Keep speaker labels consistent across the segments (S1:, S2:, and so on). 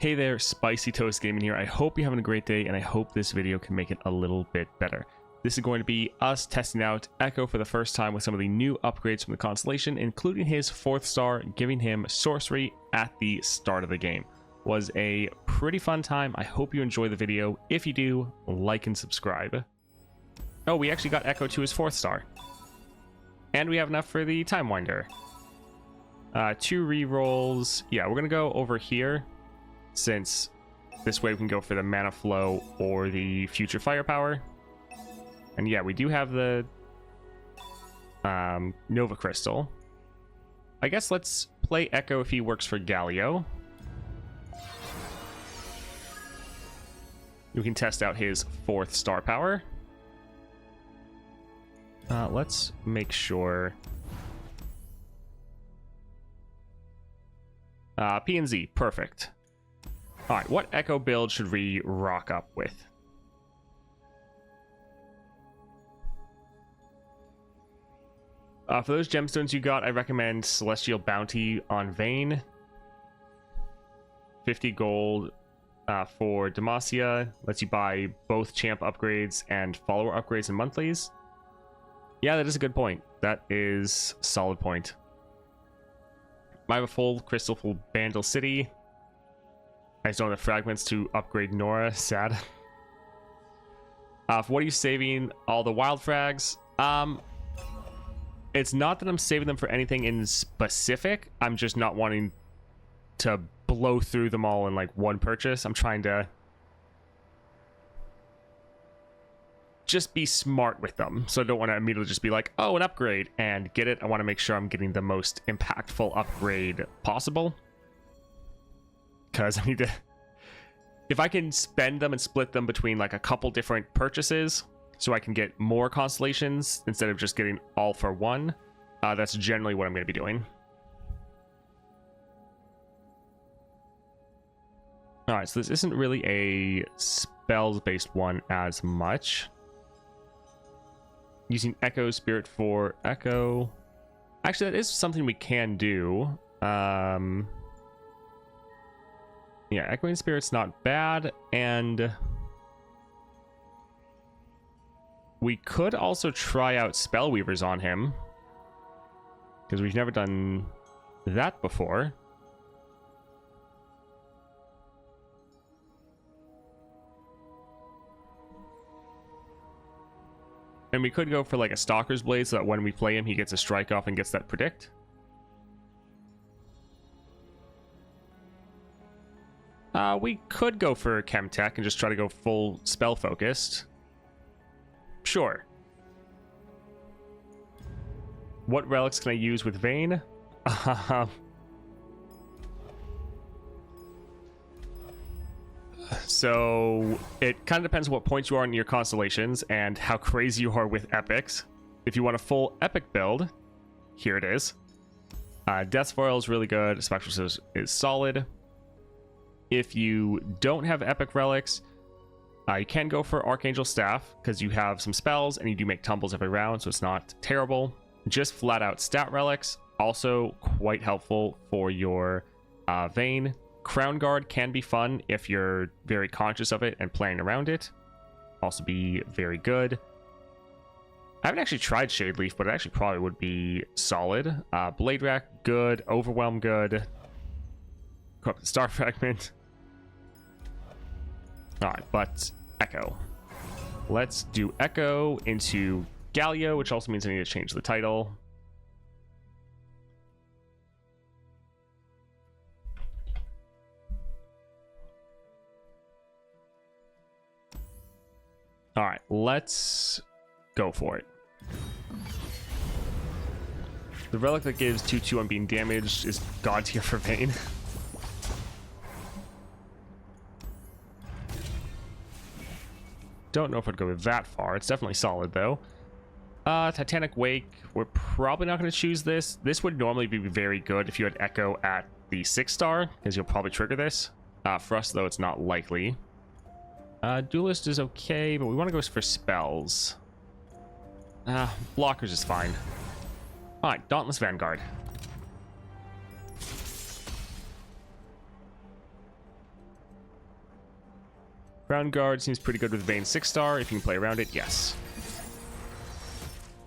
S1: Hey there, Spicy Toast Gaming here. I hope you're having a great day, and I hope this video can make it a little bit better. This is going to be us testing out Ekko for the first time with some of the new upgrades from the Constellation, including his 4th star, giving him sorcery at the start of the game. Was a pretty fun time. I hope you enjoy the video. If you do, like and subscribe. Oh, we actually got Ekko to his 4th star. And we have enough for the Time Winder. 2 rerolls. Yeah, we're going to go over here, since this way we can go for the mana flow or the future firepower. And yeah, we do have the Nova Crystal. I guess let's play Ekko if he works for Galio. We can test out his 4th star power. Let's make sure. P and Z, perfect. Alright, what Ekko build should we rock up with? For those gemstones you got, I recommend Celestial Bounty on Vayne. 50 gold for Demacia. Lets you buy both champ upgrades and follower upgrades and monthlies. Yeah, that is a good point. That is a solid point. I have a full crystal for Bandle City. I just don't have the fragments to upgrade Nora. Sad. For what are you saving all the wild frags? It's not that I'm saving them for anything in specific. I'm just not wanting to blow through them all in like one purchase. I'm trying to just be smart with them. So I don't want to immediately just be like, oh, an upgrade and get it. I want to make sure I'm getting the most impactful upgrade possible. Because I need to, if I can spend them and split them between like a couple different purchases so I can get more constellations instead of just getting all for one, that's generally what I'm going to be doing. All right, so this isn't really a spells-based one as much. Using Ekko Spirit for Ekko. Actually, that is something we can do. Yeah, Echoing Spirit's not bad, and we could also try out Spellweavers on him, because we've never done that before. And we could go for like a Stalker's Blade so that when we play him, he gets a strike off and gets that predict. We could go for Chemtech and just try to go full spell focused. Sure. What relics can I use with Vayne? So it kind of depends on what points you are in your constellations and how crazy you are with epics. If you want a full epic build, here it is. Death Foil is really good. Spectral is solid. If you don't have epic relics, you can go for Archangel Staff because you have some spells and you do make tumbles every round, so it's not terrible. Just flat out stat relics, also quite helpful for your Vayne. Crown Guard can be fun if you're very conscious of it and playing around it. Also be very good. I haven't actually tried Shade Leaf, but it actually probably would be solid. Blade Rack, good. Overwhelm, good. Corrupted Star Fragment. Alright, but Ekko. Let's do Ekko into Galio, which also means I need to change the title. Alright, let's go for it. The relic that gives 2/2 on being damaged is god tier for Vayne. Don't know if I'd go that far. It's definitely solid though. Titanic Wake, we're probably not going to choose this. This would normally be very good if you had Ekko at the 6 star, because you'll probably trigger this. For us though, it's not likely. Duelist is okay, but we want to go for spells. Blockers is fine. Alright, Dauntless Vanguard. Ground Guard seems pretty good with Vayne 6-star. If you can play around it, yes.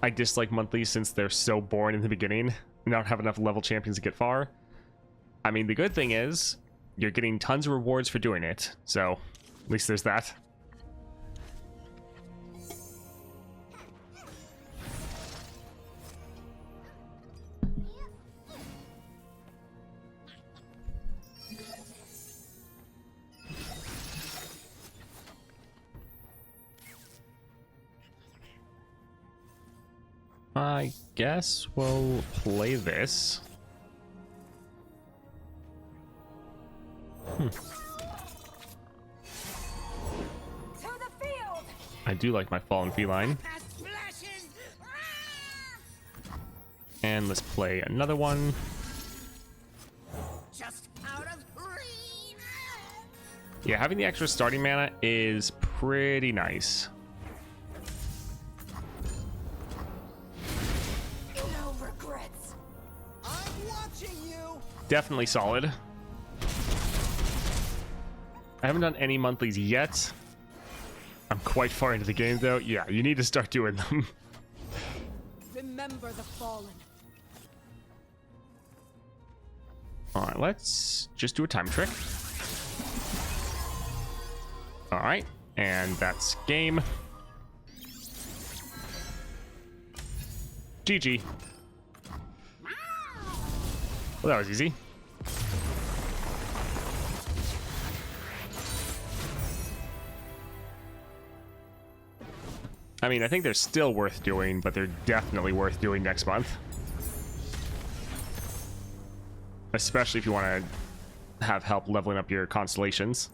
S1: I dislike monthlies since they're so boring in the beginning. Not have enough level champions to get far. I mean, the good thing is you're getting tons of rewards for doing it. So at least there's that. I guess we'll play this. I do like my fallen feline. And let's play another one. Yeah, having the extra starting mana is pretty nice. Definitely solid. I haven't done any monthlies yet. I'm quite far into the game though. Yeah, you need to start doing them.
S2: Remember the fallen.
S1: Alright, let's just do a time trick. Alright, and that's game. GG. Well, that was easy. I mean, I think they're still worth doing, but they're definitely worth doing next month. Especially if you want to have help leveling up your constellations.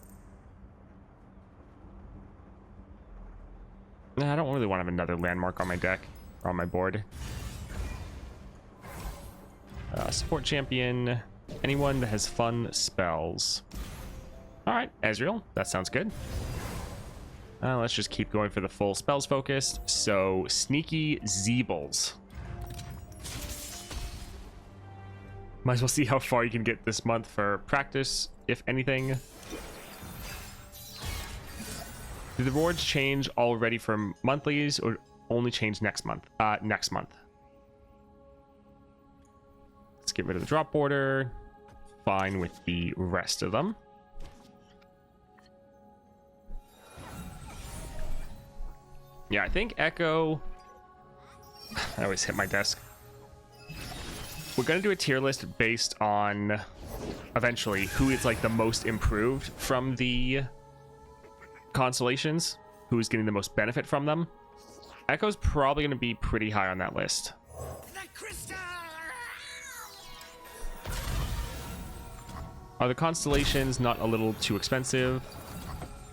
S1: Nah, I don't really want to have another landmark on my deck, or on my board. Support champion, anyone that has fun spells. Alright, Ezreal, that sounds good. Let's just keep going for the full spells focused. So, Sneaky Zeebles. Might as well see how far you can get this month for practice, if anything. Do the rewards change already from monthlies, or only change next month? Next month. Let's get rid of the drop border. Fine with the rest of them. Yeah, I think Ekko... I always hit my desk. We're going to do a tier list based on, eventually, who is like the most improved from the constellations, who is getting the most benefit from them. Ekko's probably going to be pretty high on that list. Are the constellations not a little too expensive?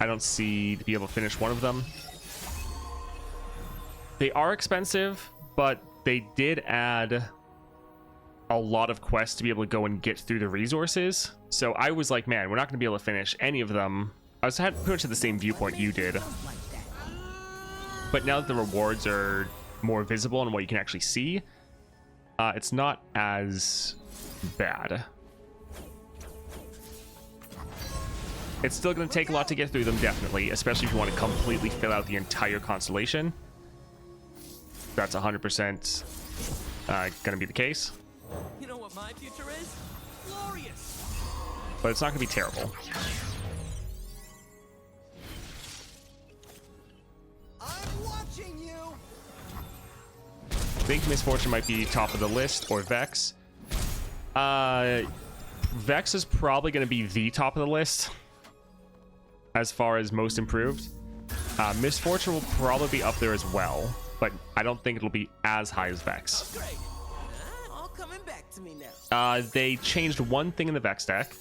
S1: I don't see to be able to finish one of them. They are expensive, but they did add a lot of quests to be able to go and get through the resources. So I was like, man, we're not going to be able to finish any of them. I was had pretty much at the same viewpoint you did. But now that the rewards are more visible and what you can actually see, it's not as bad. It's still going to take a lot to get through them, definitely, especially if you want to completely fill out the entire constellation. That's 100% going to be the case.
S3: You know what my future is? Glorious.
S1: But it's not going to be terrible.
S3: I'm watching you.
S1: I think Misfortune might be top of the list, or Vex. Vex is probably going to be the top of the list as far as most improved. Misfortune will probably be up there as well, but I don't think it'll be as high as Vex.
S3: Great. All coming back to me now.
S1: They changed one thing in the Vex deck,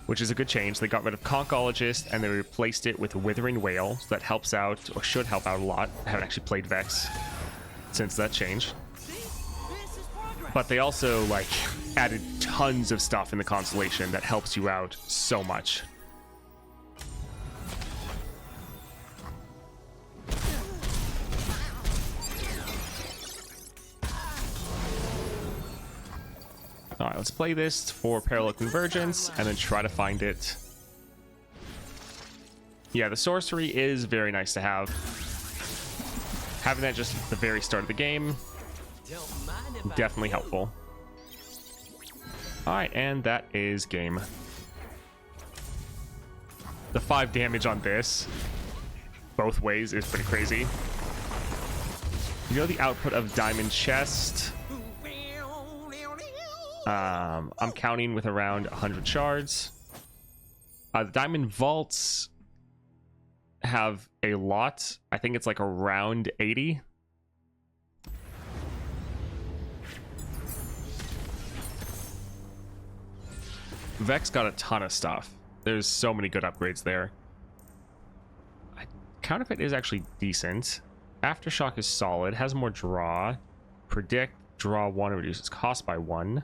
S1: which is a good change. They got rid of Concologist and they replaced it with Withering Whale, so that helps out, or should help out a lot. I haven't actually played Vex since that change.
S3: See? This is progress.
S1: But they also, like, added tons of stuff in the Constellation that helps you out so much. Alright, let's play this for Parallel Convergence and then try to find it. Yeah, the sorcery is very nice to have. Having that just at the very start of the game,
S3: Don't mind if I
S1: definitely
S3: do.
S1: helpful. All right, and that is game. The 5 damage on this, both ways, is pretty crazy. You know the output of Diamond Chest. I'm counting with around 100 shards. The Diamond Vaults have a lot. I think it's like around 80. Vex got a ton of stuff. There's so many good upgrades there. Counterfeit is actually decent. Aftershock is solid, has more draw. Predict, draw 1, reduces cost by 1.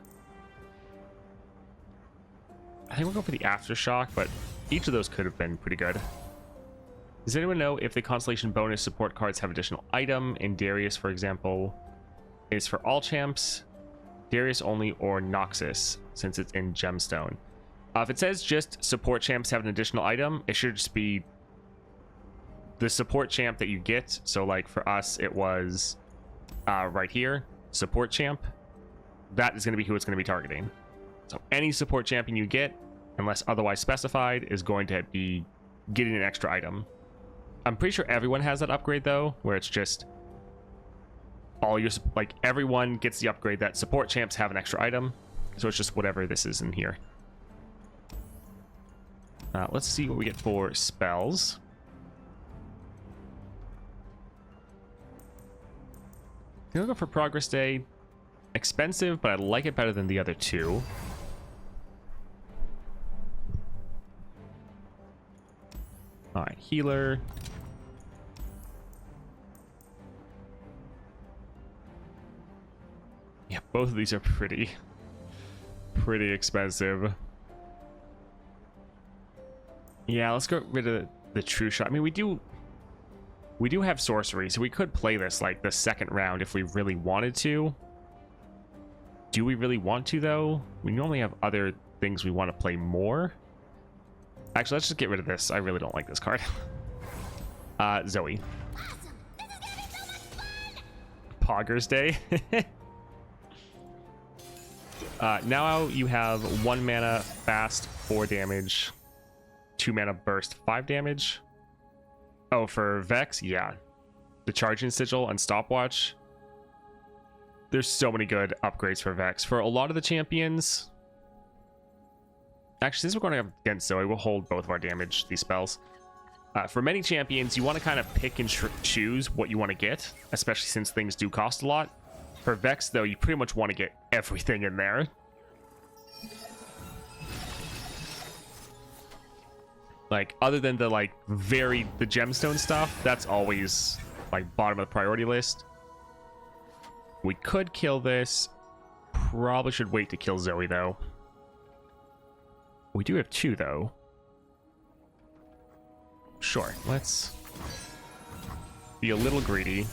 S1: I think we'll go for the Aftershock, but each of those could have been pretty good. Does anyone know if the Constellation bonus support cards have additional item? In Darius, for example, is for all champs, Darius only, or Noxus, since it's in Gemstone. If it says just support champs have an additional item, it should just be the support champ that you get. So like for us, it was right here, support champ. That is going to be who it's going to be targeting. So any support champion you get, unless otherwise specified, is going to be getting an extra item. I'm pretty sure everyone has that upgrade though, where it's just all your, like, everyone gets the upgrade that support champs have an extra item. So it's just whatever this is in here. Let's see what we get for spells. Gonna go for Progress Day. Expensive, but I like it better than the other two. Alright, Healer. Yeah, both of these are pretty expensive. Yeah, let's get rid of the True Shot. I mean, we do have sorcery, so we could play this like the second round if we really wanted to. Do we really want to though? We normally have other things we want to play more. Actually, let's just get rid of this. I really don't like this card. Zoe. Poggers Day. Now you have 1 mana fast, 4 damage. 2 mana burst, 5 damage. Oh, for Vex, yeah. The Charging Sigil and Stopwatch. There's so many good upgrades for Vex. For a lot of the champions... Actually, since we're going up against Zoe, we'll hold both of our damage, these spells. For many champions, you want to kind of pick and choose what you want to get, especially since things do cost a lot. For Vex, though, you pretty much want to get everything in there. Like, other than the, like, the gemstone stuff, that's always, like, bottom of the priority list. We could kill this. Probably should wait to kill Zoe, though. We do have 2, though. Sure, let's be a little greedy.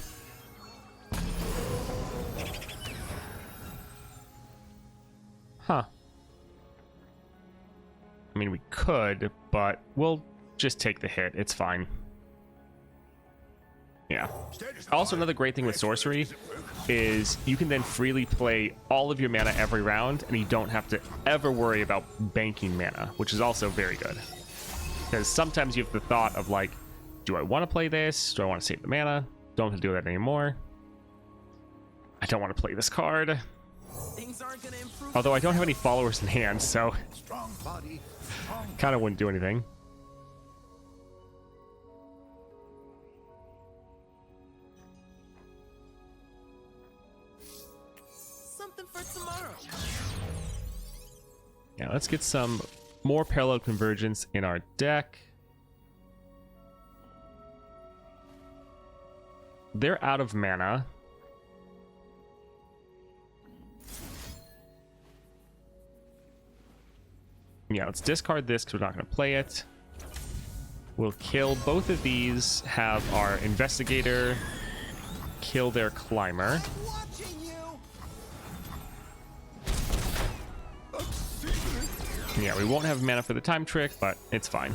S1: Huh. I mean, we could, but we'll just take the hit. It's fine. Yeah. Also, another great thing with sorcery is you can then freely play all of your mana every round, and you don't have to ever worry about banking mana, which is also very good. Because sometimes you have the thought of, like, do I want to play this? Do I want to save the mana? Don't have to do that anymore. I don't want to play this card.
S3: Things aren't gonna improve.
S1: Although I don't have any followers in hand, so kind of wouldn't do anything.
S3: Something for tomorrow.
S1: Yeah, let's get some more parallel convergence in our deck. They're out of mana. Yeah, let's discard this because we're not going to play it. We'll kill both of these, have our Investigator kill their Climber. Yeah, we won't have mana for the Time Trick, but it's fine.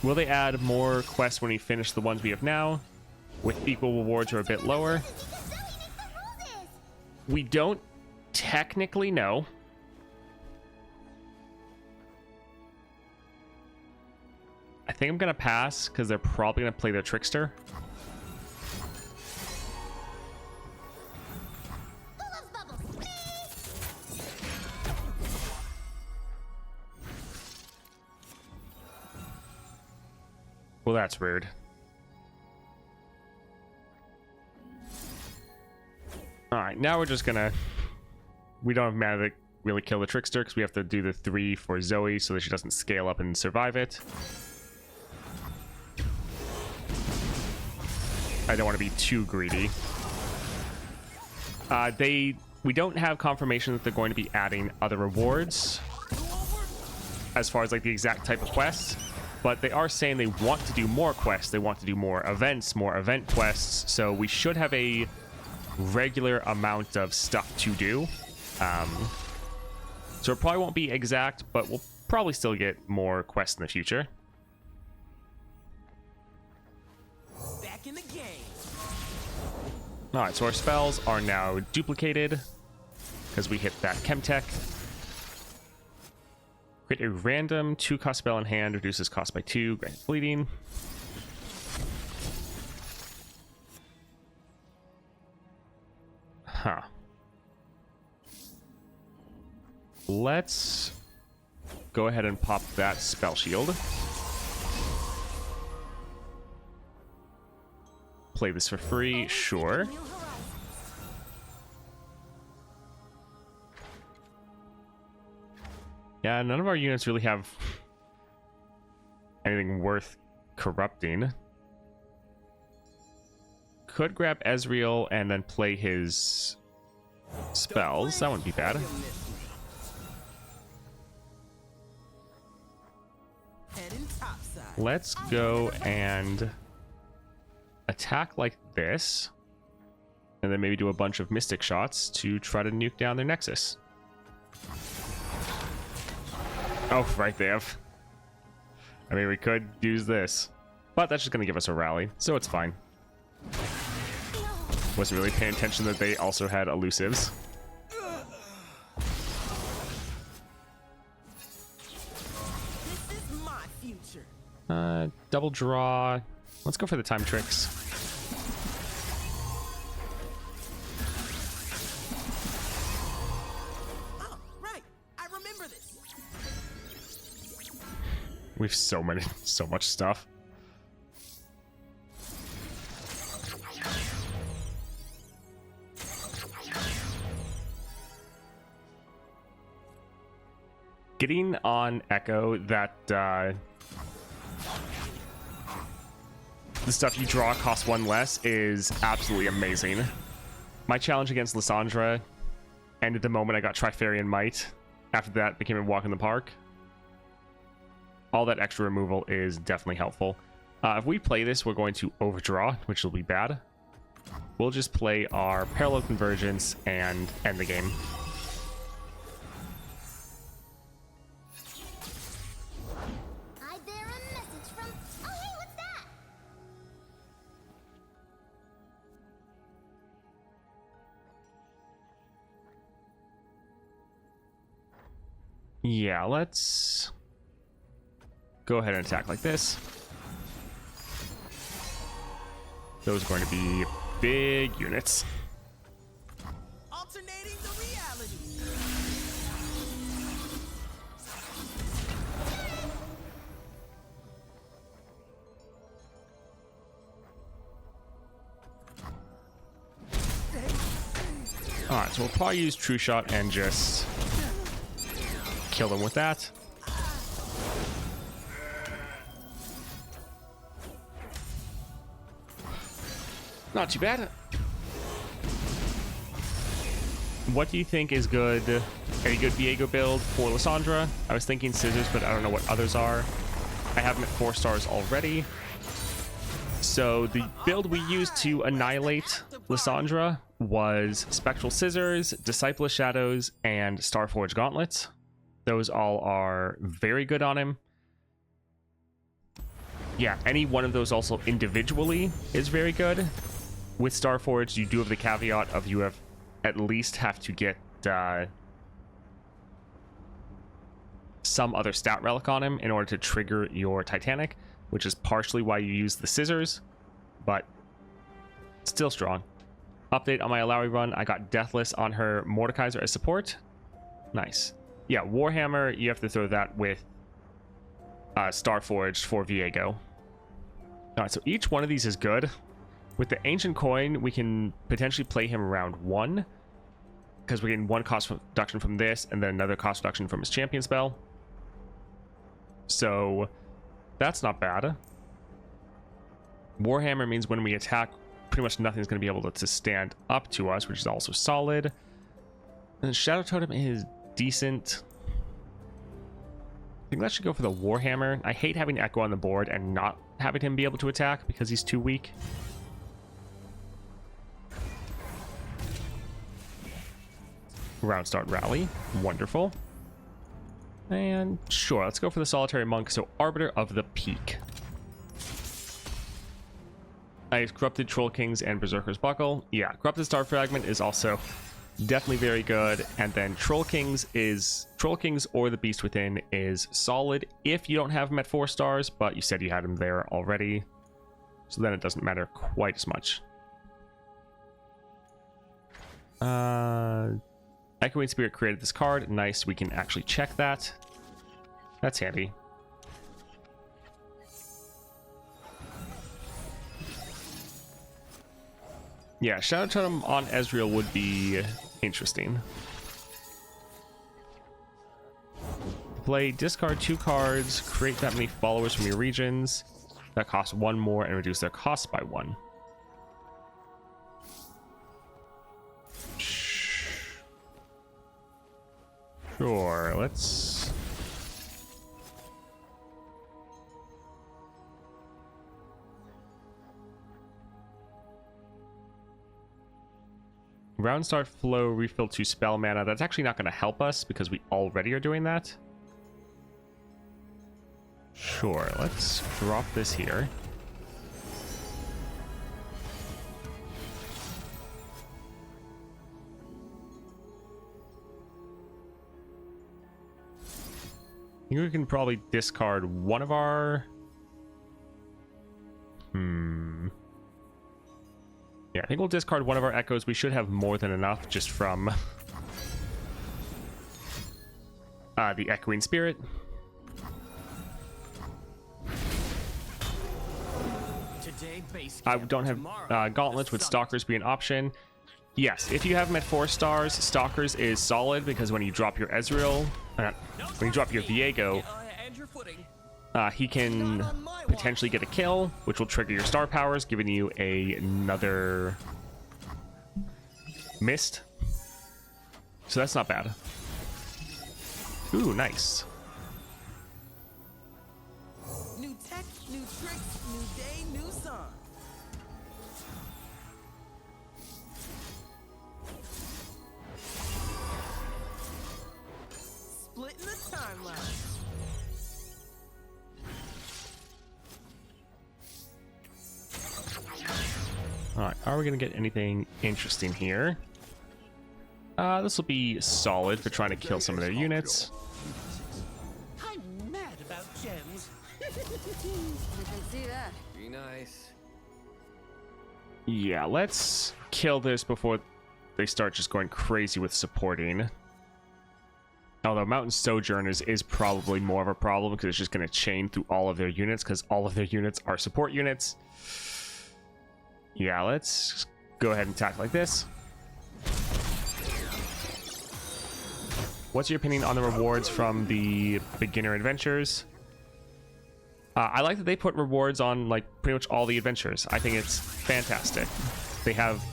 S1: Will they add more quests when we finish the ones we have now? With equal rewards or a bit lower? We don't technically know. I think I'm gonna pass because they're probably gonna play their trickster. Well, that's rude. Alright, now we're just gonna... We don't have mana to really kill the trickster because we have to do the 3 for Zoe so that she doesn't scale up and survive it. I don't want to be too greedy. We don't have confirmation that they're going to be adding other rewards as far as like the exact type of quests, but they are saying they want to do more quests. They want to do more events, more event quests, so we should have a regular amount of stuff to do. So it probably won't be exact, but we'll probably still get more quests in the future.
S3: Back in the game.
S1: Alright, so our spells are now duplicated because we hit that Chemtech. Create a random 2-cost spell in hand, reduces cost by 2, grants bleeding. Huh. Let's go ahead and pop that spell shield. Play this for free, sure. Yeah, none of our units really have anything worth corrupting. Could grab Ezreal and then play his spells. That wouldn't be bad. Let's go and attack like this, and then maybe do a bunch of Mystic shots to try to nuke down their Nexus. Oh, right, they have. I mean, we could use this, but that's just going to give us a rally, so it's fine. Wasn't really paying attention that they also had elusives.
S3: This is my future.
S1: Double draw. Let's go for the time tricks.
S3: Oh, right. I remember this.
S1: We've so much stuff. Getting on Ekko that the stuff you draw costs 1 less is absolutely amazing. My challenge against Lissandra ended the moment I got Trifarian Might. After that, it became a walk in the park. All that extra removal is definitely helpful. If we play this, we're going to overdraw, which will be bad. We'll just play our Parallel Convergence and end the game. Yeah, let's go ahead and attack like this. Those are going to be big units.
S3: Alternating the reality.
S1: Alright, so we'll probably use True Shot and just kill them with that. Not too bad. What do you think is good? A good Viego build for Lissandra? I was thinking Scissors, but I don't know what others are. I have them at 4 stars already. So the build we used to annihilate Lissandra was Spectral Scissors, Disciple of Shadows, and Starforge Gauntlets. Those all are very good on him. yeah, any one of those also individually is very good. With Starforged, you do have the caveat of you have at least have to get some other stat relic on him in order to trigger your Titanic, which is partially why you use the scissors, but still strong. Update on my Alawi run, I got Deathless on her Mordekaiser as support. Nice. Yeah, Warhammer, you have to throw that with Starforged for Viego. Alright, so each one of these is good. With the Ancient Coin, we can potentially play him around 1, because we're getting 1 cost reduction from this, and then another cost reduction from his champion spell. So, that's not bad. Warhammer means when we attack, pretty much nothing's going to be able to stand up to us, which is also solid. And Shadow Totem is decent. I think that should go for the Warhammer. I hate having Ekko on the board and not having him be able to attack because he's too weak. Round start rally. Wonderful. And sure, let's go for the Solitary Monk. So Arbiter of the Peak. I have Corrupted Troll Kings and Berserker's Buckle. Yeah, Corrupted Star Fragment is also definitely very good. And then Troll Kings or the Beast Within is solid if you don't have him at 4 stars, but you said you had him there already. So then it doesn't matter quite as much. Echoing Spirit created this card. Nice, we can actually check that. That's handy. Yeah, Shadow Totem on Ezreal would be interesting. Play, discard 2 cards, create that many followers from your regions. That costs 1 more and reduce their cost by 1. Sure, let's... Round start flow, refill 2 spell mana. That's actually not going to help us because we already are doing that. Sure, let's drop this here. I think we can probably discard one of our... Yeah, I think we'll discard one of our Echoes. We should have more than enough just from the Echoing Spirit. I don't have Gauntlets. Would Stalkers be an option? Yes, if you have him at 4 stars, Stalkers is solid because when you drop your Ezreal, when you drop your Viego, he can potentially get a kill, which will trigger your star powers, giving you another mist. So that's not bad. Ooh, nice.
S3: New tech, new tricks, new day, new song. Splitting the timeline.
S1: Alright, are we going to get anything interesting here? This will be solid for trying to kill some of their units.
S3: I'm mad about gems.
S2: I can see that.
S3: Be nice.
S1: Yeah, let's kill this before they start just going crazy with supporting. Although Mountain Sojourners is probably more of a problem because it's just going to chain through all of their units because all of their units are support units. Yeah, let's go ahead and attack like this. What's your opinion on the rewards from the beginner adventures? I like that they put rewards on like pretty much all the adventures. I think it's fantastic. They have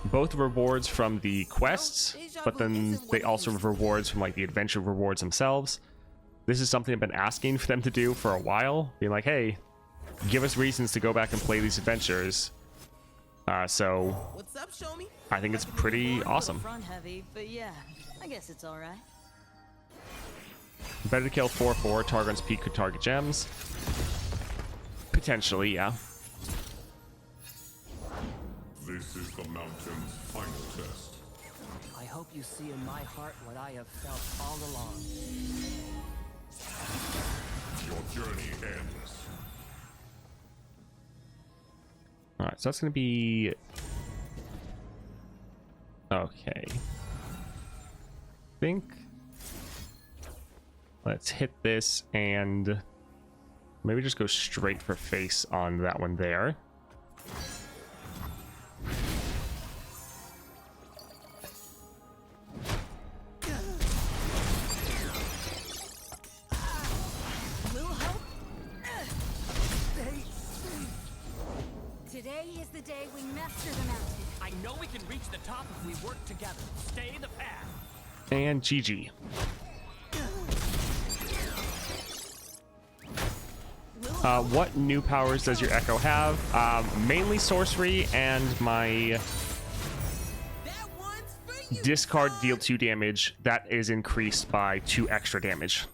S1: both rewards from the quests, but then they also have rewards from like the adventure rewards themselves. This is something I've been asking for them to do for a while, being like, hey, give us reasons to go back and play these adventures. So
S3: What's up, show me?
S1: I think it's pretty awesome.
S2: Front heavy, but yeah, I guess it's all right.
S1: Better to kill 4/4. Targon's Peak could target gems. Potentially, yeah.
S4: This is the mountain's final test.
S3: I hope you see in my heart what I have felt all along.
S4: Your journey ends.
S1: Alright, so that's going to be... Okay. Think... Let's hit this and... Maybe just go straight for face on that one there.
S2: Today is the day we master the mountain.
S3: I know we can reach the top if we work together. Stay the path.
S1: And GG. What new powers does your Ekko have? Mainly sorcery and my
S3: That one's for you.
S1: discard deal 2 damage. That is increased by 2 extra damage.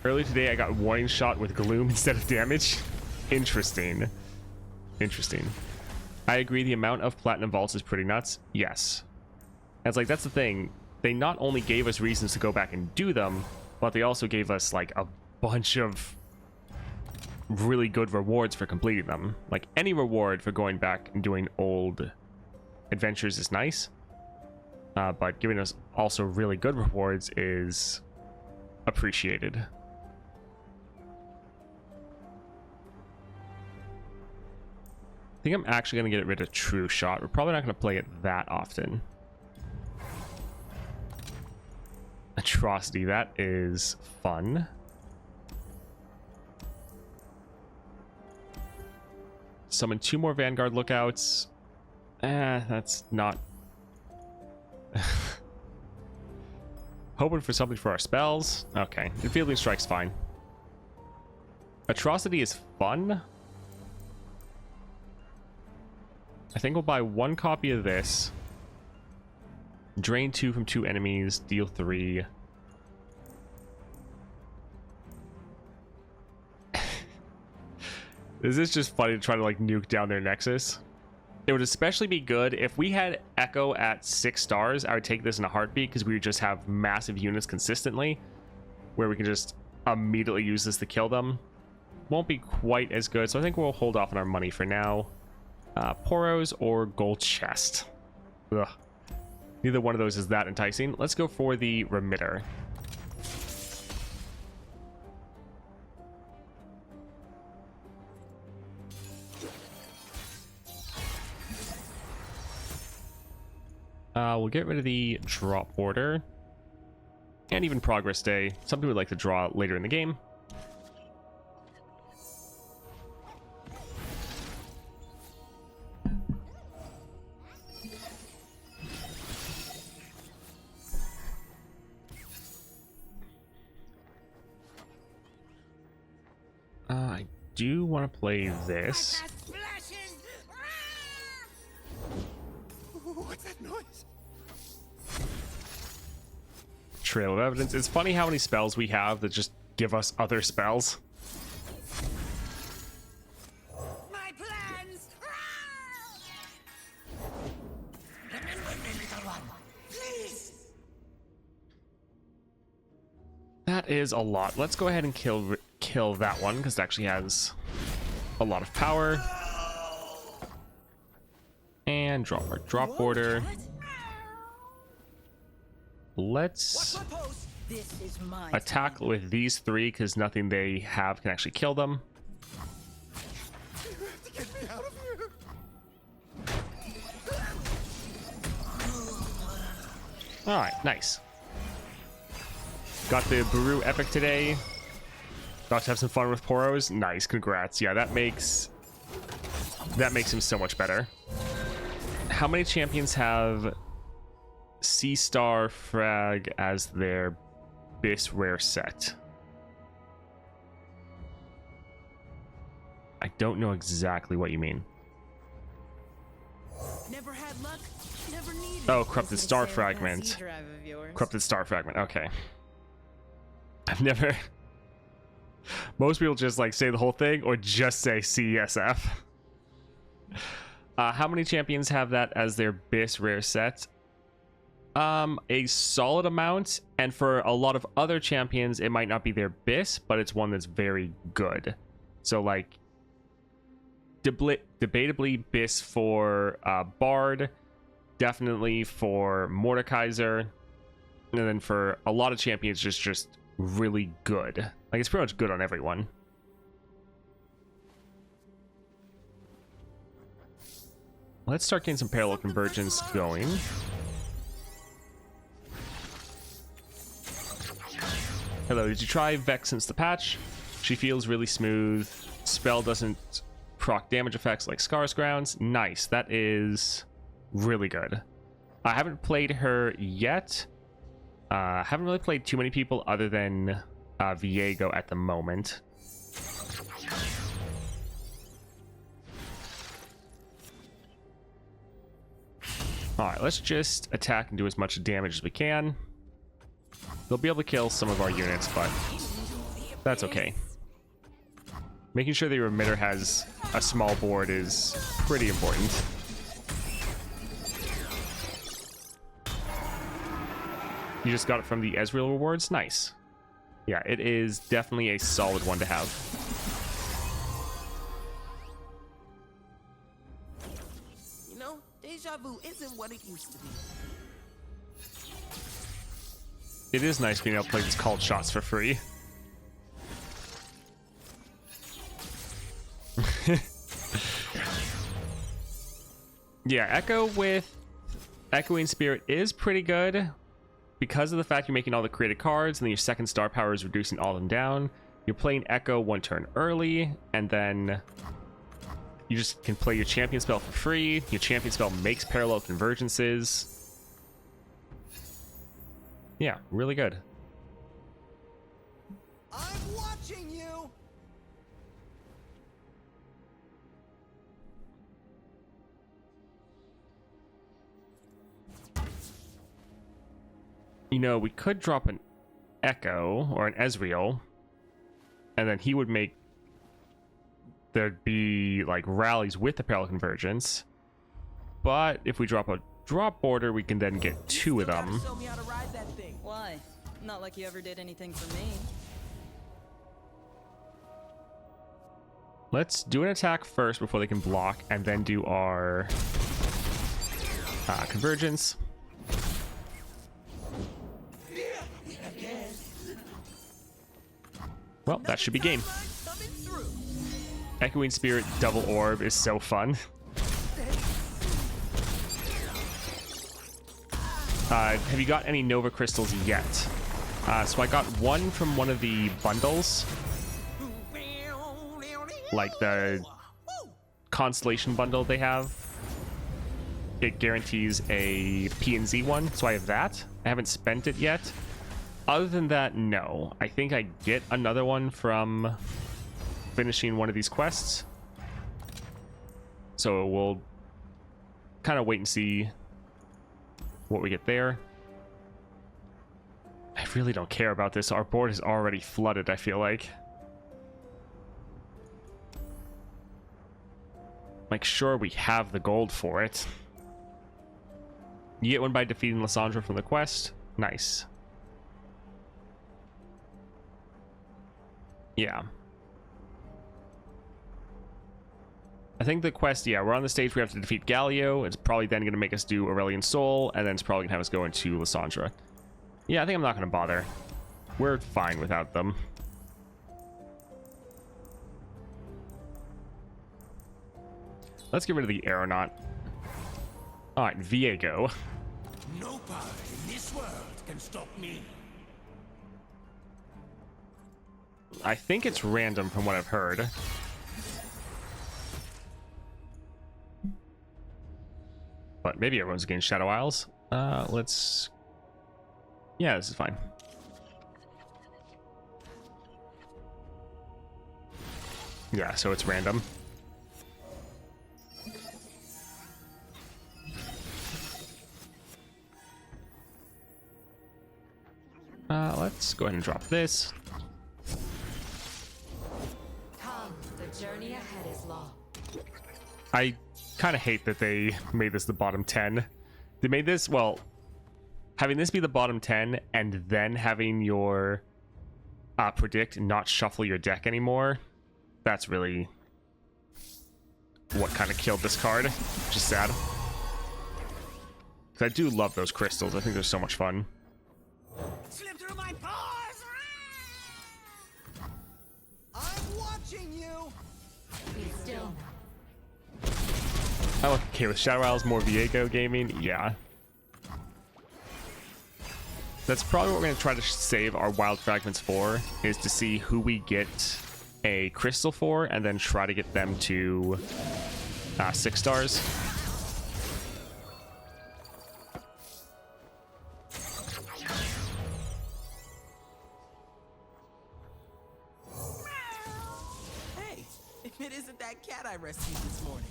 S1: Earlier today I got warning shot with gloom instead of damage. Interesting. Interesting. I agree the amount of platinum vaults is pretty nuts. Yes. And it's like, that's the thing. They not only gave us reasons to go back and do them, but they also gave us like a bunch of really good rewards for completing them. Like, any reward for going back and doing old adventures is nice, but giving us also really good rewards is appreciated. I think I'm actually going to get rid of True Shot. We're probably not going to play it that often. Atrocity, that is fun. Summon 2 more Vanguard lookouts. That's not... Hoping for something for our spells. Okay, Fielding Strike's fine. Atrocity is fun. I think we'll buy 1 copy of this. Drain 2 from 2 enemies. Deal 3. This is just funny to try to like nuke down their Nexus. It would especially be good if we had Ekko at 6 stars. I would take this in a heartbeat because we would just have massive units consistently where we can just immediately use this to kill them. Won't be quite as good, so I think we'll hold off on our money for now. Poros or gold chest. Ugh. Neither one of those is that enticing. Let's go for the remitter. We'll get rid of the drop order and even progress day. Something we'd like to draw later in the game. I do want to play this.
S3: What's that noise?
S1: Trail of Evidence. It's funny how many spells we have that just give us other spells.
S3: My plans. Please.
S1: That is a lot. Let's go ahead and kill that one because it actually has a lot of power. And drop our drop order. Let's
S2: This is my
S1: attack with these 3 because nothing they have can actually kill them. Alright, nice. Got the Baru Epic today. About to have some fun with Poros. Nice, congrats. Yeah, that makes him so much better. How many champions have C-Star Frag as their base rare set? I don't know exactly what you mean.
S2: Never had luck, never needed.
S1: Oh, Corrupted Star Fragment. Corrupted Star Fragment, okay. I've never Most people just like say the whole thing or just say CSF. How many champions have that as their base rare set? A solid amount, and for a lot of other champions, it might not be their BIS, but it's one that's very good. So like, debatably BIS for Bard, definitely for Mordekaiser, and then for a lot of champions, just really good. Like, it's pretty much good on everyone. Let's start getting some parallel convergence going. Hello, did you try Vex since the patch? She feels really smooth. Spell doesn't proc damage effects like Scar's Grounds. Nice, that is really good. I haven't played her yet. Haven't really played too many people other than Viego at the moment. Alright, let's just attack and do as much damage as we can. They'll be able to kill some of our units, but that's okay. Making sure the remitter has a small board is pretty important. You just got it from the Ezreal rewards? Nice. Yeah, it is definitely a solid one to have.
S3: You know, deja vu isn't what it used to be.
S1: It is nice being able to play these called shots for free. Yeah, Ekko with Echoing Spirit is pretty good because of the fact you're making all the created cards and then your second star power is reducing all of them down. You're playing Ekko one turn early, and then you just can play your champion spell for free. Your champion spell makes parallel convergences. Yeah, really good.
S3: I'm watching you.
S1: You know, we could drop an Ekko or an Ezreal, and then he would make there'd be like rallies with the parallel convergence. But if we drop a drop border, we can then get two of them.
S3: Show me how to ride that thing.
S5: Why? Not like you ever did anything for me.
S1: Let's do an attack first before they can block, and then do our convergence. Well, that should be game. Echoing Spirit double orb is so fun. Have you got any Nova Crystals yet? So I got one from one of the bundles. Like the Constellation bundle they have. It guarantees a P and Z one, so I have that. I haven't spent it yet. Other than that, no. I think I get another one from finishing one of these quests. So we'll kind of wait and see what we get there. I really don't care about this. Our board is already flooded, I feel like. Like, sure, we have the gold for it. You get one by defeating Lysandra from the quest. Nice. Yeah. I think the quest, yeah, we're on the stage we have to defeat Galio. It's probably then going to make us do Aurelion Sol, and then it's probably going to have us go into Lysandra. Yeah, I think I'm not going to bother. We're fine without them. Let's get rid of the Aeronaut. Alright, Viego.
S3: No power in this world can stop me.
S1: I think it's random from what I've heard. But maybe everyone's getting Shadow Isles. Let's... Yeah, this is fine. Yeah, so it's random. Let's go ahead and drop this.
S2: journey ahead is long.
S1: I kind of hate that they made this the bottom 10. They made this, well, having this be the bottom 10 and then having your predict not shuffle your deck anymore, that's really what kind of killed this card, which is sad. Because I do love those crystals. I think they're so much fun.
S3: Slip through my pores! I'm watching you!
S2: Be still
S1: I'm okay with Shadow Isles, more Viego gaming. Yeah. That's probably what we're going to try to save our Wild Fragments for, is to see who we get a crystal for, and then try to get them to 6 stars.
S3: Hey, if it isn't that cat I rescued this morning.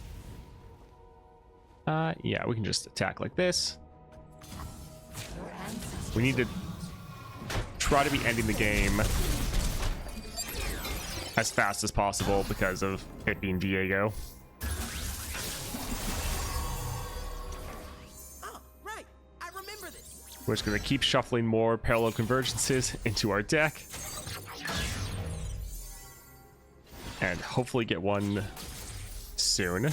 S1: Yeah, we can just attack like this.
S2: your ancestors.
S1: We need to try to be ending the game as fast as possible because of it being Viego.
S3: Oh, right. I remember this.
S1: We're just going to keep shuffling more parallel convergences into our deck. And hopefully get one soon.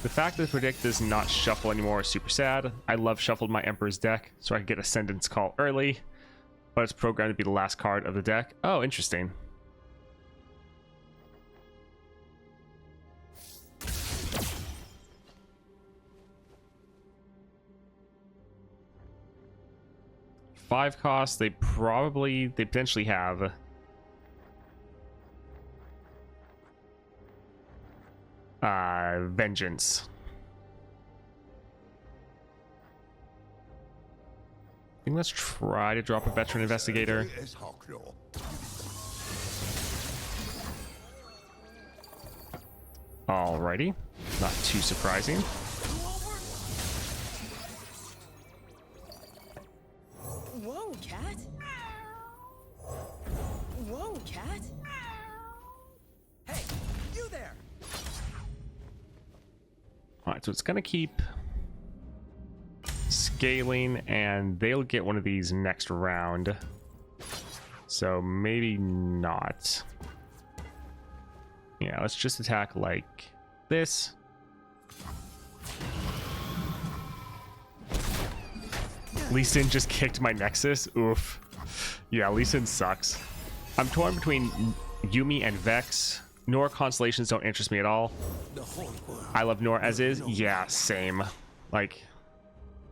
S1: The fact that Predict does not shuffle anymore is super sad. I love shuffled my Emperor's deck so I can get Ascendant's Call early, but it's programmed to be the last card of the deck. Oh, interesting. Five costs, they potentially have Vengeance. I think let's try to drop a Veteran Investigator. Alrighty, not too surprising.
S5: Whoa, cat. Whoa, cat.
S3: Hey, you there!
S1: Alright, so it's gonna keep scaling, and they'll get one of these next round. So maybe not. Yeah, let's just attack like this. Lee Sin just kicked my Nexus. Oof. Yeah, Lee Sin sucks. I'm torn between Yumi and Vex. Nora constellations don't interest me at all. I love Nora as is. Yeah, same. Like,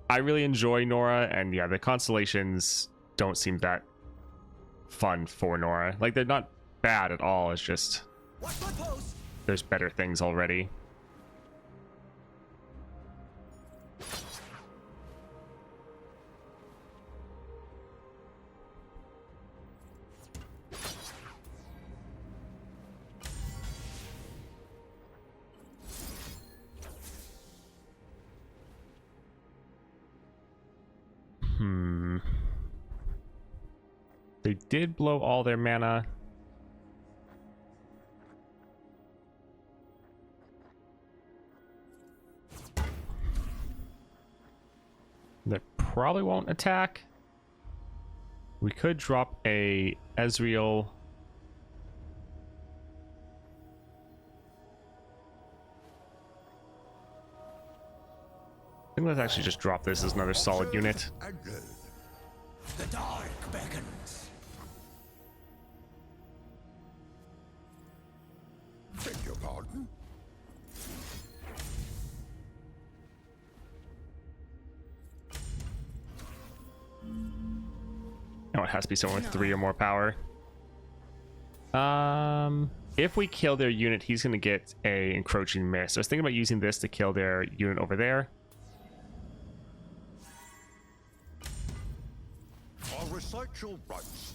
S1: I really enjoy Nora, and yeah, the constellations don't seem that fun for Nora. Like, they're not bad at all. It's just
S3: Watch my post!
S1: there's better things already. They did blow all their mana. They probably won't attack. We could drop a Ezreal. I think let's actually just drop this as another solid unit.
S3: The dark beckons.
S4: Beg your pardon?
S1: No, it has to be someone with 3 or more power. If we kill their unit, he's going to get a encroaching miss. I was thinking about using this to kill their unit over there.
S4: I'll recite your rights.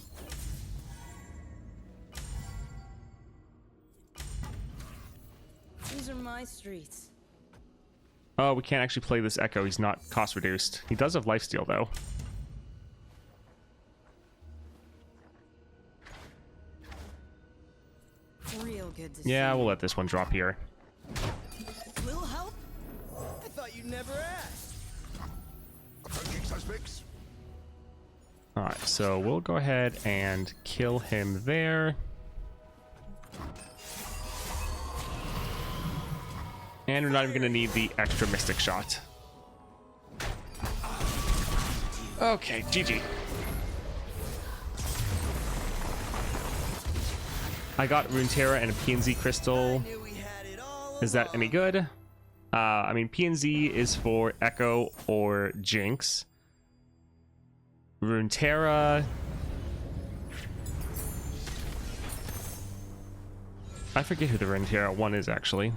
S5: These are my streets.
S1: Oh, we can't actually play this Ekko. He's not cost reduced. He does have lifesteal though.
S5: Good to
S1: Yeah,
S5: see
S1: we'll
S5: you.
S1: let this one drop here.
S5: Little help? I thought you'd never ask.
S4: Approaching suspects.
S1: Alright, so we'll go ahead and kill him there. And we're not even going to need the extra Mystic Shot. Okay, GG. I got Runeterra and a PNZ Crystal.
S3: Knew we had it all
S1: Is that
S3: along.
S1: any good? I mean, PNZ is for Ekko or Jinx. Runeterra. I forget who the Runeterra one is actually.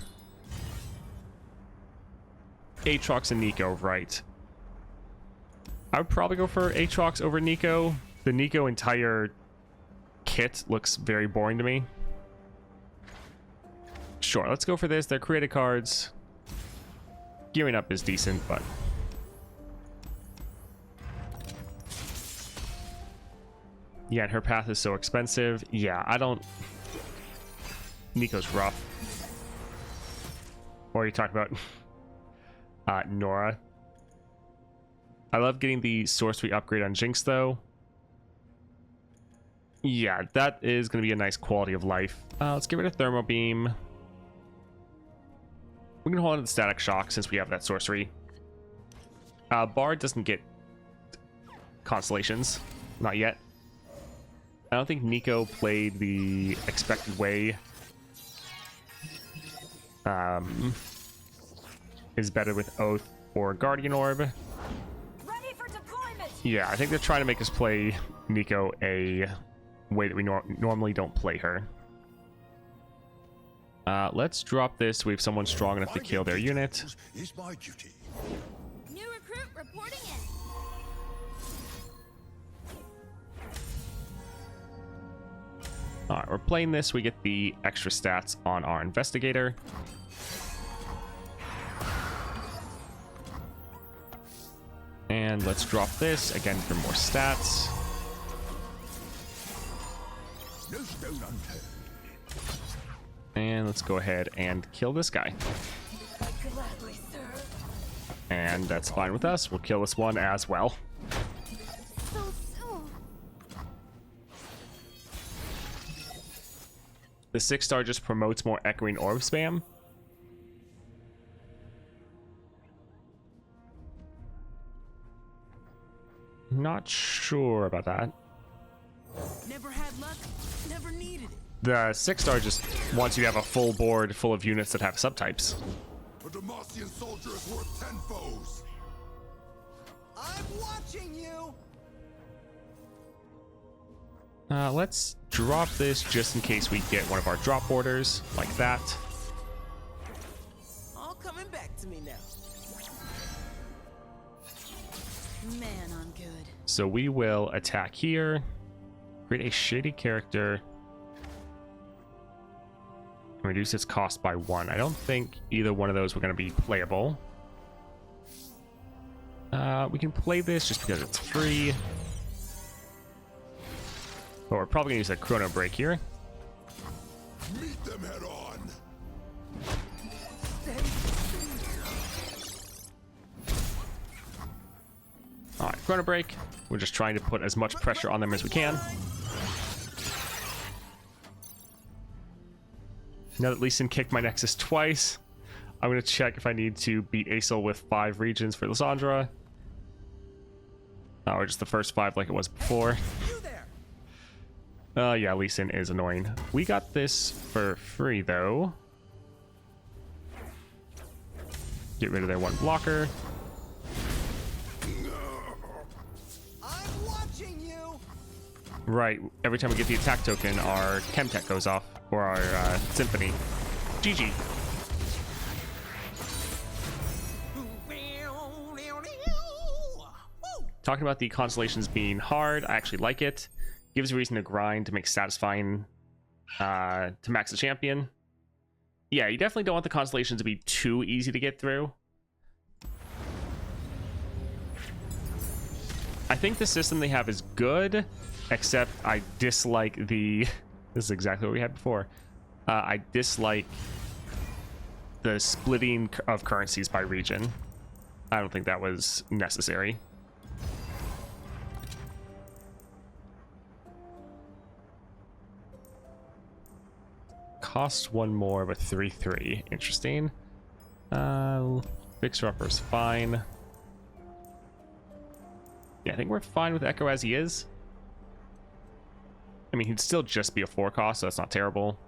S1: Aatrox and Nico, right. I would probably go for Aatrox over Nico. The Nico entire kit looks very boring to me. Sure, let's go for this. They're created cards. Gearing up is decent, but... yeah, and her path is so expensive. Yeah, I don't... Nico's rough. Or are you talking about... Nora. I love getting the sorcery upgrade on Jinx, though. Yeah, that is going to be a nice quality of life. Let's get rid of Thermo Beam. We can hold on to the Static Shock since we have that sorcery. Bard doesn't get Constellations. Not yet. I don't think Nico played the expected way. Is better with Oath or Guardian Orb.
S2: Ready for deployment.
S1: Yeah, I think they're trying to make us play Nico a way that we normally don't play her. Let's drop this. We have someone strong enough to kill their unit.
S4: Is my duty.
S2: New recruit reporting in.
S1: Alright, we're playing this. We get the extra stats on our investigator. And let's drop this again for more stats.
S4: No stone unturned.
S1: And let's go ahead and kill this guy.
S2: Gladly, sir.
S1: And that's fine with us. We'll kill this one as well.
S2: So soon.
S1: The 6-star just promotes more Echoing Orb spam. Not sure about that.
S3: Never had luck, never needed it.
S1: The 6-star just wants you to have a full board full of units that have subtypes.
S4: A Demacian soldier is worth 10 foes.
S3: I'm watching you.
S1: Let's drop this just in case we get one of our drop orders like that.
S3: All coming back to me now.
S5: Man, I'm good.
S1: So we will attack here, create a shady character, and reduce its cost by 1. I don't think either one of those were going to be playable. We can play this just because it's free. But we're probably going to use a Chrono Break here.
S4: Meet them head on.
S1: Alright, Chrono Break. We're just trying to put as much pressure on them as we can. Now that Lee Sin kicked my Nexus twice, I'm going to check if I need to beat Acel with 5 regions for Lysandra. Or just the first 5 like it was before.
S3: You there.
S1: Yeah, Lee Sin is annoying. We got this for free, though. Get rid of their 1 blocker.
S3: I'm watching you.
S1: Right, every time we get the attack token, our Chemtech goes off. Or our Symphony. GG. Talking about the Constellations being hard, I actually like it. Gives a reason to grind to make satisfying to max the champion. Yeah, you definitely don't want the Constellations to be too easy to get through. I think the system they have is good, except I dislike the... This is exactly what we had before. I dislike the splitting of currencies by region. I don't think that was necessary. Costs one more, but 3-3. Interesting. Fixer upper's fine. Yeah, I think we're fine with Ekko as he is. I mean, he'd still just be a 4 cost, so that's not terrible.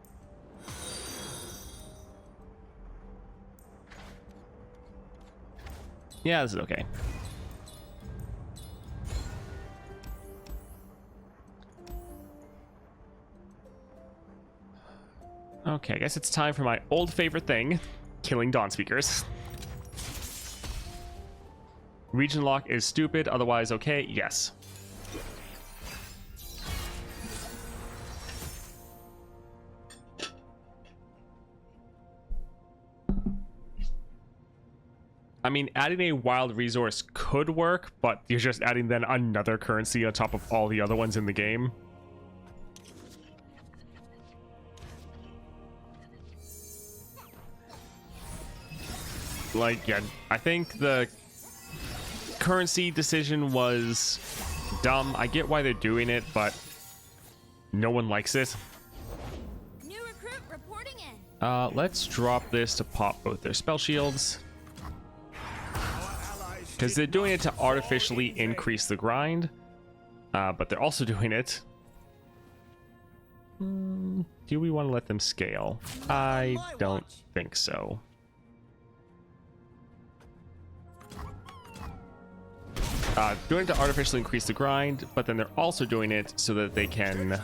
S1: Yeah, this is okay. Okay, I guess it's time for my old favorite thing, killing Dawn Speakers. Region lock is stupid, otherwise okay, yes. I mean, adding a wild resource could work, but you're just adding then another currency on top of all the other ones in the game. Like, yeah, I think the currency decision was dumb. I get why they're doing it, but no one likes it.
S2: New recruit reporting in.
S1: Let's drop this to pop both their spell shields. Because they're doing it to artificially increase the grind, but they're also doing it. Do we want to let them scale? I don't think so. Doing it to artificially increase the grind, but then they're also doing it so that they can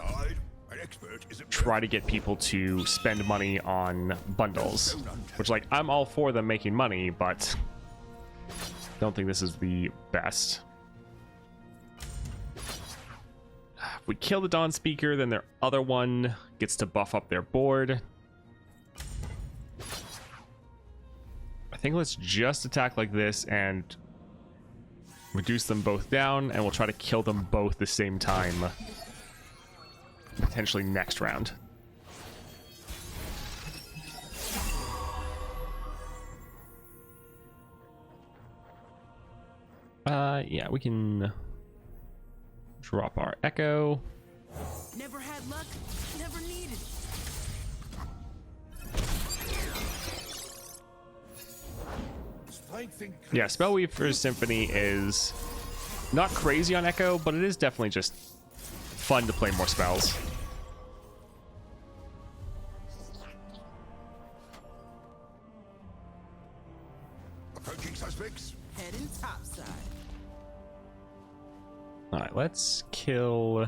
S1: try to get people to spend money on bundles. Which, like, I'm all for them making money, but don't think this is the best. If we kill the Dawn Speaker, then their other one gets to buff up their board. I think let's just attack like this and reduce them both down, and we'll try to kill them both the same time. Potentially next round. Yeah, we can drop our Ekko.
S5: Never had luck, never needed.
S1: Yeah, Spellweaver's Symphony is not crazy on Ekko, but it is definitely just fun to play more spells.
S4: Approaching suspects.
S5: Heading topside.
S1: Alright, let's kill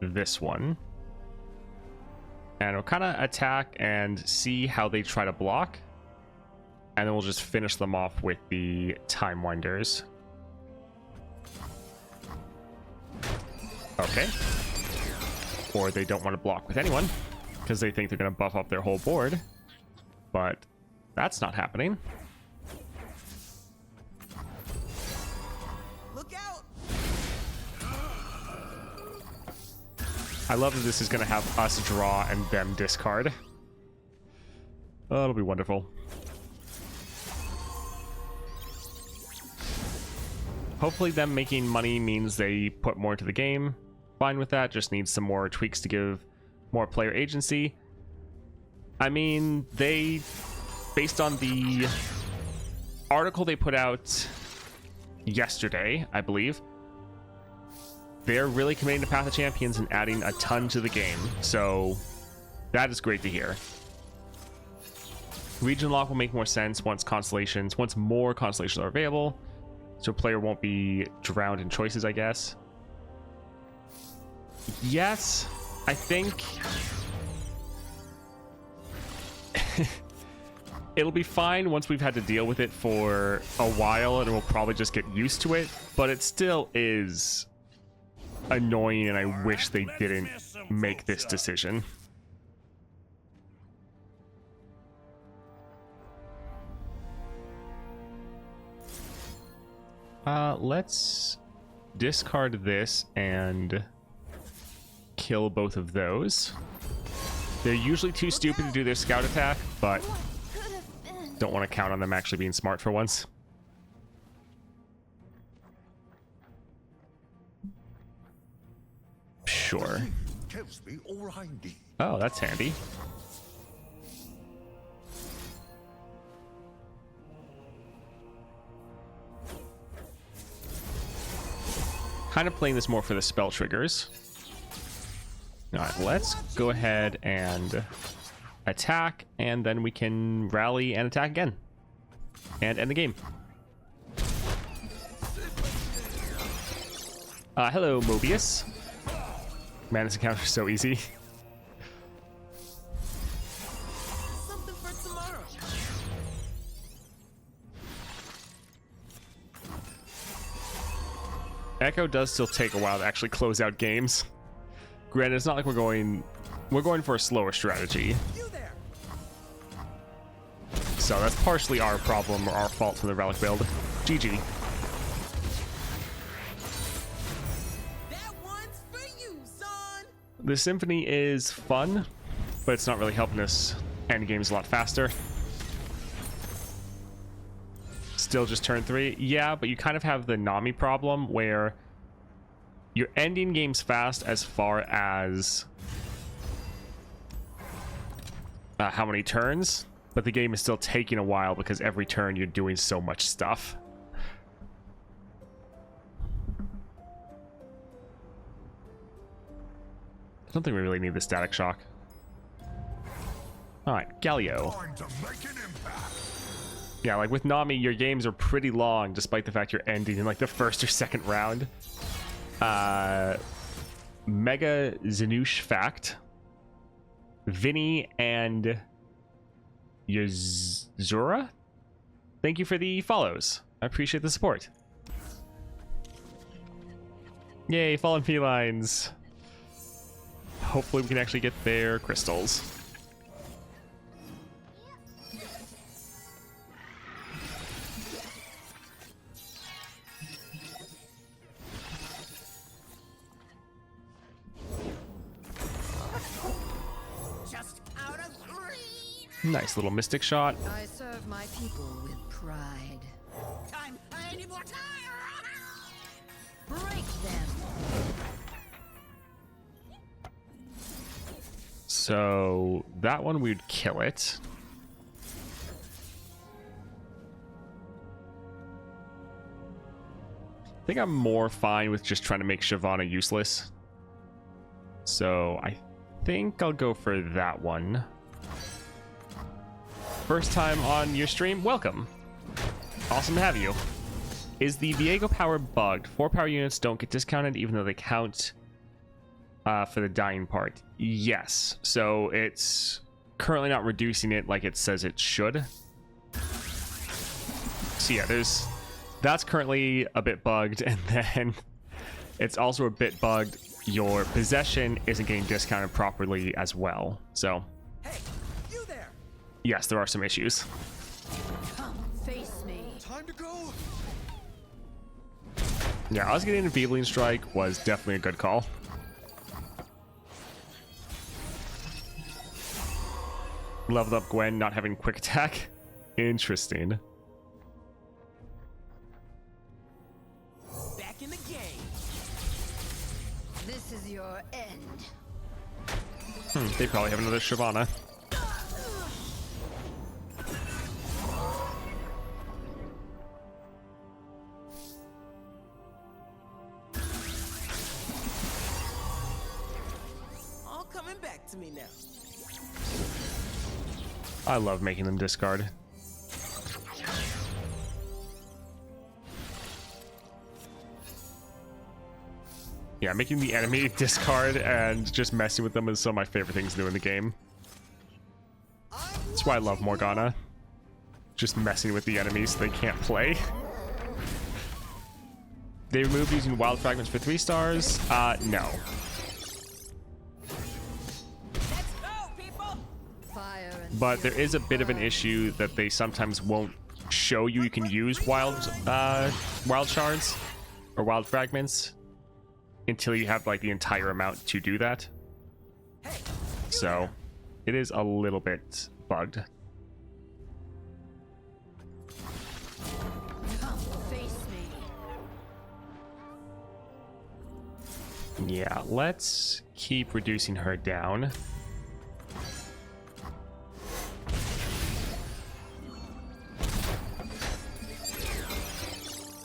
S1: this one. And we'll kind of attack and see how they try to block. And then we'll just finish them off with the Time Winders. Okay. Or they don't want to block with anyone because they think they're going to buff up their whole board. But that's not happening.
S5: Look out!
S1: I love that this is going to have us draw and them discard. Oh, it'll be wonderful. Hopefully them making money means they put more into the game. Fine with that, just needs some more tweaks to give more player agency. I mean, they, based on the article they put out yesterday, I believe, they're really committing to Path of Champions and adding a ton to the game. So that is great to hear. Region lock will make more sense once more constellations are available. So a player won't be drowned in choices, I guess. Yes, I think it'll be fine once we've had to deal with it for a while, and we'll probably just get used to it. But it still is annoying, and I wish they didn't make this decision. Let's discard this and kill both of those. They're usually too stupid to do their scout attack, but
S2: What could have been?
S1: don't want to count on them actually being smart for once. Sure.
S4: Tells me all I need.
S1: Oh, that's handy. Kind of playing this more for the spell triggers. Alright, let's go ahead and attack, and then we can rally and attack again. And end the game. Hello, Mobius. Man, this encounter is so easy.
S5: Something for tomorrow.
S1: Ekko does still take a while to actually close out games. Granted, it's not like we're going for a slower strategy.
S5: You there?
S1: So that's partially our problem or our fault for the Relic build. GG.
S5: That one's for you, son.
S1: The Symphony is fun, but it's not really helping us end games a lot faster. Still just turn 3. Yeah, but you kind of have the Nami problem where you're ending games fast as far as how many turns, but the game is still taking a while because every turn you're doing so much stuff. I don't think we really need the static shock. Alright, Galio.
S4: Time to make an impact.
S1: Yeah, like with Nami, your games are pretty long despite the fact you're ending in like the first or second round. Mega Zenoosh Fact, Vinny, and Yuzura, thank you for the follows. I appreciate the support. Yay, fallen felines. Hopefully we can actually get their crystals.
S5: Just out of greed.
S1: Nice little mystic shot.
S2: I serve my people with pride.
S5: Time. I need more time.
S2: Break them.
S1: So that one we'd kill it. I think I'm more fine with just trying to make Shyvana useless. So I think I'll go for that one. First time on your stream, welcome. Awesome to have you. Is the Viego power bugged? 4 power units don't get discounted even though they count for the dying part. Yes. So it's currently not reducing it like it says it should. So yeah, that's currently a bit bugged, and then it's also a bit bugged. Your possession isn't getting discounted properly as well. So
S5: Hey, you there?
S1: yes, there are some issues.
S2: Come face me.
S5: Time to go.
S1: Yeah, us getting a Feebling Strike was definitely a good call. Leveled up Gwen not having quick attack. Interesting.
S5: Back in the game.
S2: This is your end.
S1: They probably have another Shyvana.
S5: All coming back to me now.
S1: I love making them discard. Yeah, making the enemy discard and just messing with them is some of my favorite things to do in the game. That's why I love Morgana. Just messing with the enemies so they can't play. They removed using wild fragments for 3 stars? No.
S5: Let's go, people.
S2: Fire and
S1: But there is a bit of an issue that they sometimes won't show you can use wild shards or wild fragments until you have like the entire amount to do that.
S5: Hey,
S1: So it is a little bit bugged.
S2: Come face me.
S1: Yeah, let's keep reducing her down.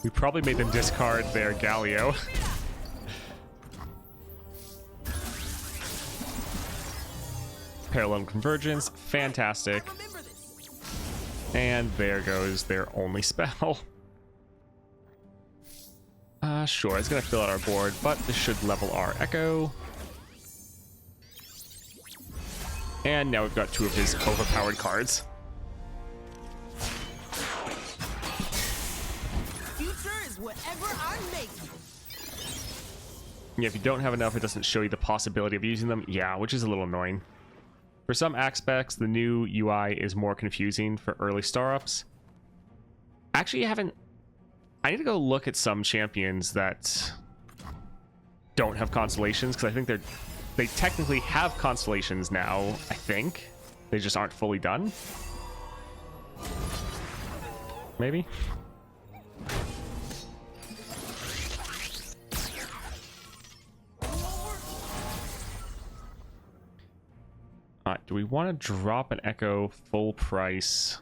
S1: We probably made them discard their Galio. Parallel Convergence, fantastic.
S3: Remember this.
S1: And there goes their only spell. Sure, it's gonna fill out our board, but this should level our Ekko. And now we've got two of his overpowered cards.
S5: Future is whatever I make it.
S1: Yeah, if you don't have enough, it doesn't show you the possibility of using them. Yeah, which is a little annoying. For some aspects, the new UI is more confusing for early startups. Actually, I need to go look at some champions that don't have constellations, because I think they technically have constellations now, I think. They just aren't fully done. Maybe? Do we want to drop an Ekko full price?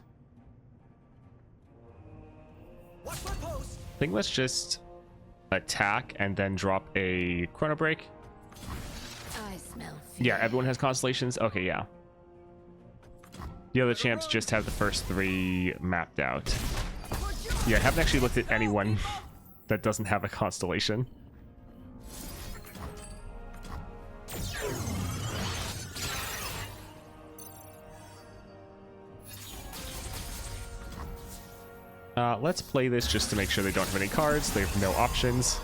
S5: Watch my post.
S1: I think let's just attack and then drop a Chrono Break.
S2: I smell fear.
S1: Yeah, everyone has constellations. Okay, yeah. The other champs just have the first three mapped out. Yeah, I haven't actually looked at anyone that doesn't have a constellation. Let's play this just to make sure they don't have any cards. They have no options.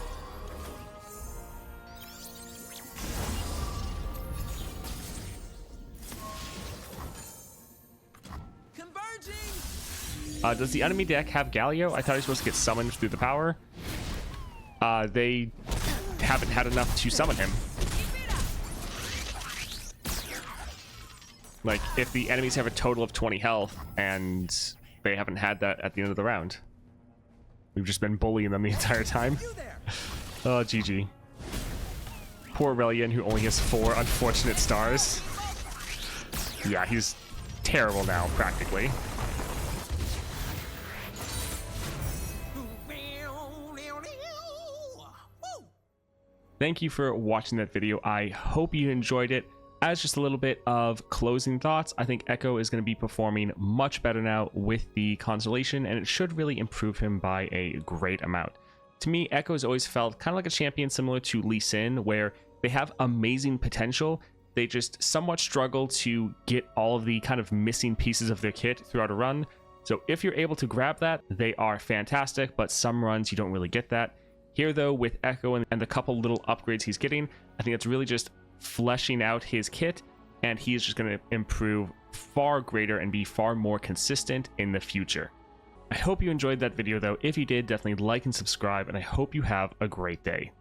S3: Converging.
S1: Does the enemy deck have Galio? I thought he was supposed to get summoned through the power. They haven't had enough to summon him. Like, if the enemies have a total of 20 health and they haven't had that at the end of the round. We've just been bullying them the entire time.
S5: You there.
S1: Oh, GG. Poor Relian, who only has 4 unfortunate stars. Yeah, he's terrible now, practically. Thank you for watching that video. I hope you enjoyed it. As just a little bit of closing thoughts, I think Ekko is going to be performing much better now with the Constellation, and it should really improve him by a great amount. To me, Ekko has always felt kind of like a champion similar to Lee Sin, where they have amazing potential. They just somewhat struggle to get all of the kind of missing pieces of their kit throughout a run. So if you're able to grab that, they are fantastic, but some runs you don't really get that. Here though, with Ekko and the couple little upgrades he's getting, I think it's really just fleshing out his kit, and he is just going to improve far greater and be far more consistent in the future. I hope you enjoyed that video though. If you did, definitely like and subscribe, and I hope you have a great day.